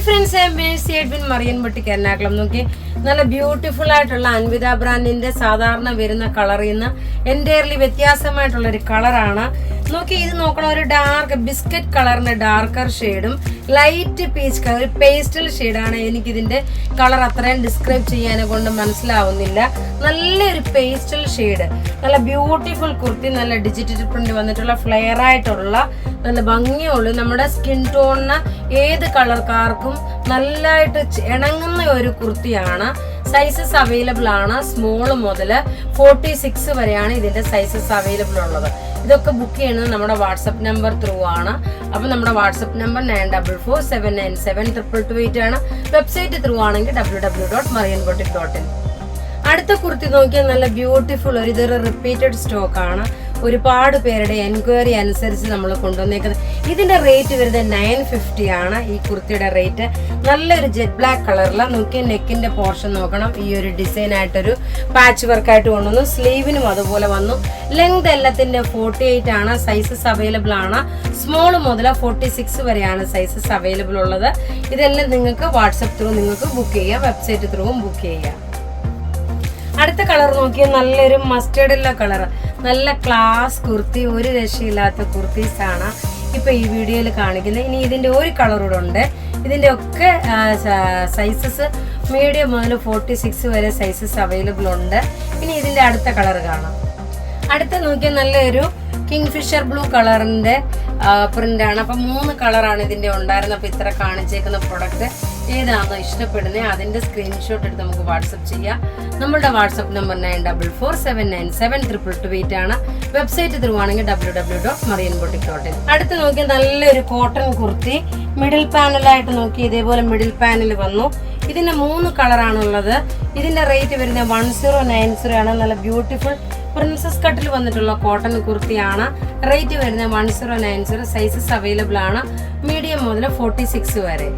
Friends, മറിയൻ boutique Ernakulam. നോക്കി, നല്ല beautiful ആയിട്ടുള്ള അൻവിത ബ്രാൻഡിന്റെ സാധാരണ വരുന്ന കളറിൽ നിന്ന് എൻറ്റയർലി വ്യത്യാസമായിട്ടുള്ള ഒരു കളറാണ്. നോക്കി, ഇത് നോക്കണം, ഒരു ഡാർക്ക് ബിസ്ക്കറ്റ് കളറിന്റെ ഡാർക്കർ ഷെയ്ഡും ലൈറ്റ് പീച്ച് കളർ, ഒരു പേസ്റ്റൽ ഷെയ്ഡാണ്. എനിക്കിതിന്റെ കളർ അത്രയും ഡിസ്ക്രൈബ് ചെയ്യാനെ കൊണ്ട് മനസ്സിലാവുന്നില്ല. നല്ലൊരു പേസ്റ്റൽ ഷെയ്ഡ്, നല്ല ബ്യൂട്ടിഫുൾ കുർത്തി, നല്ല ഡിജിറ്റൽ പ്രിന്റ് വന്നിട്ടുള്ള ഫ്ലെയർ ആയിട്ടുള്ള നല്ല ഭംഗിയുള്ള നമ്മുടെ സ്കിൻ ടോണിന് ഏത് കളർക്കാർക്കും നല്ലതായിട്ട് ഇണങ്ങുന്ന ഒരു കുർത്തിയാണ്. സൈസസ് അവൈലബിൾ ആണ്. സ്മോൾ മുതൽ 46 വരെയാണ് ഇതിന്റെ സൈസസ് അവൈലബിൾ ഉള്ളത്. ഇതൊക്കെ ബുക്ക് ചെയ്യുന്നത് നമ്മുടെ വാട്സപ്പ് നമ്പർ ത്രൂ ആണ്. അപ്പൊ നമ്മുടെ വാട്സപ്പ് നമ്പർ 9447972228 ആണ്. വെബ്സൈറ്റ് ത്രൂ ആണെങ്കിൽ www.marianboutique.in. അടുത്ത കുർത്തി നോക്കിയാൽ നല്ല ബ്യൂട്ടിഫുൾ ഇതൊരു റിപ്പീറ്റഡ് സ്റ്റോക്ക് ആണ്. ഒരുപാട് പേരുടെ എൻക്വയറി അനുസരിച്ച് നമ്മൾ കൊണ്ടുവന്നേക്കുന്നത്. ഇതിന്റെ റേറ്റ് വരുന്നത് 950 ആണ്. ഈ കുർത്തിയുടെ റേറ്റ് നല്ലൊരു ജെറ്റ് ബ്ലാക്ക് കളറിലാണ്. നോക്കിയ നെക്കിന്റെ പോർഷൻ നോക്കണം, ഈ ഒരു ഡിസൈൻ ആയിട്ടൊരു പാച്ച് വർക്ക് ആയിട്ട് കൊണ്ടുവന്നു. സ്ലീവിനും അതുപോലെ വന്നു. ലെങ്ത് എല്ലാത്തിന്റെ 48 ആണ്. സൈസസ് അവൈലബിൾ ആണ്. സ്മോൾ മുതൽ 46 വരെയാണ് സൈസസ് അവൈലബിൾ ഉള്ളത്. ഇതെല്ലാം നിങ്ങൾക്ക് വാട്സപ്പ് ത്രൂ നിങ്ങൾക്ക് ബുക്ക് ചെയ്യാം, വെബ്സൈറ്റ് ത്രൂവും ബുക്ക് ചെയ്യാം. അടുത്ത കളർ നോക്കിയാൽ നല്ലൊരു മസ്റ്റേർഡ് യെല്ലോ കളർ, നല്ല ക്ലാസ് കുർത്തി, ഒരു രക്ഷയില്ലാത്ത കുർത്തീസ് ആണ് ഇപ്പൊ ഈ വീഡിയോയിൽ കാണിക്കുന്നത്. ഇനി ഇതിന്റെ ഒരു കളറൂടെ ഉണ്ട്. ഇതിന്റെ ഒക്കെ സൈസസ് മീഡിയം മുതൽ 46 വരെ സൈസസ് അവൈലബിൾ ഉണ്ട്. ഇനി ഇതിന്റെ അടുത്ത കളർ കാണാം. അടുത്ത നോക്കിയാൽ നല്ലൊരു കിങ്ഫിഷർ ബ്ലൂ കളറിന്റെ പ്രിന്റ് ആണ്. അപ്പൊ 3 കളറാണ് ഇതിന്റെ ഉണ്ടായിരുന്നത്. അപ്പൊ ഇത്ര കാണിച്ചേക്കുന്ന പ്രൊഡക്റ്റ് ഏതാണോ ഇഷ്ടപ്പെടുന്നത് അതിന്റെ സ്ക്രീൻഷോട്ട് എടുത്ത് നമുക്ക് വാട്സപ്പ് ചെയ്യാം. നമ്മുടെ വാട്സപ്പ് നമ്പർ 9447972228 ആണ്. വെബ്സൈറ്റ് ത്രൂ ആണെങ്കിൽ www.marianboutique.in. അടുത്ത് നോക്കിയാൽ നല്ലൊരു കോട്ടൺ കുർത്തി, മിഡിൽ പാനലായിട്ട് നോക്കി ഇതേപോലെ മിഡിൽ പാനൽ വന്നു. ഇതിന്റെ 3 കളറാണുള്ളത്. ഇതിന്റെ റേറ്റ് വരുന്നത് 1090 ആണ്. നല്ല ബ്യൂട്ടിഫുൾ പ്രിൻസസ് കട്ടിൽ വന്നിട്ടുള്ള കോട്ടൺ കുർത്തിയാണ്. റേറ്റ് വരുന്നത് 1090. സൈസസ് അവൈലബിൾ ആണ്. മീഡിയം മുതൽ 46 വരെ.